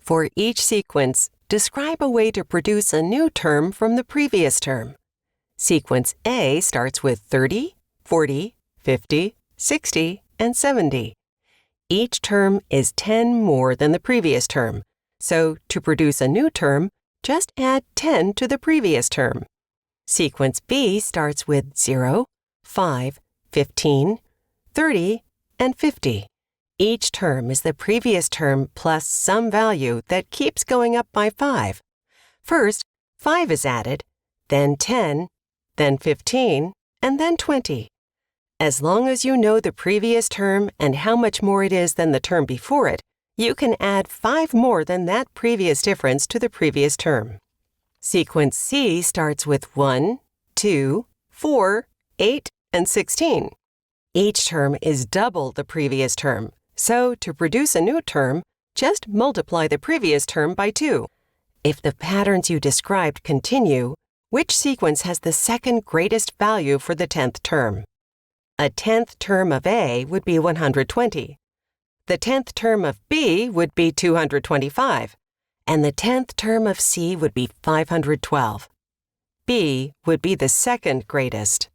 For each sequence, describe a way to produce a new term from the previous term. Sequence A starts with 30, 40, 50, 60, and 70. Each term is 10 more than the previous term, so to produce a new term, just add 10 to the previous term. Sequence B starts with 0, 5, 15, 30, and 50. Each term is the previous term plus some value that keeps going up by 5. First, 5 is added, then 10, then 15, and then 20. As long as you know the previous term and how much more it is than the term before it, you can add 5 more than that previous difference to the previous term. Sequence C starts with 1, 2, 4, 8, and 16. Each term is double the previous term, so to produce a new term, just multiply the previous term by 2. If the patterns you described continue, which sequence has the second greatest value for the 10th term? A 10th term of A would be 120. The 10th term of B would be 225, and the 10th term of C would be 512. B would be the second greatest.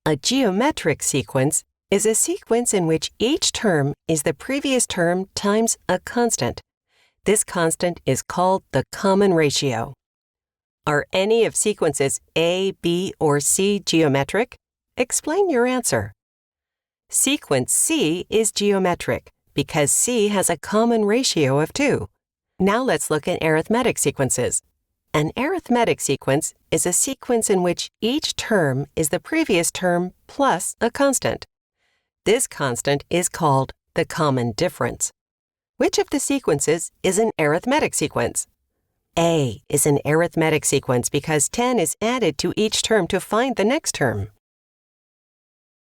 A geometric sequence is a sequence in which each term is the previous term times a constant. This constant is called the common ratio. Are any of sequences A, B, or C geometric? Explain your answer. Sequence C is geometric because C has a common ratio of 2. Now let's look at arithmetic sequences. An arithmetic sequence is a sequence in which each term is the previous term plus a constant. This constant is called the common difference. Which of the sequences is an arithmetic sequence? A is an arithmetic sequence because 10 is added to each term to find the next term.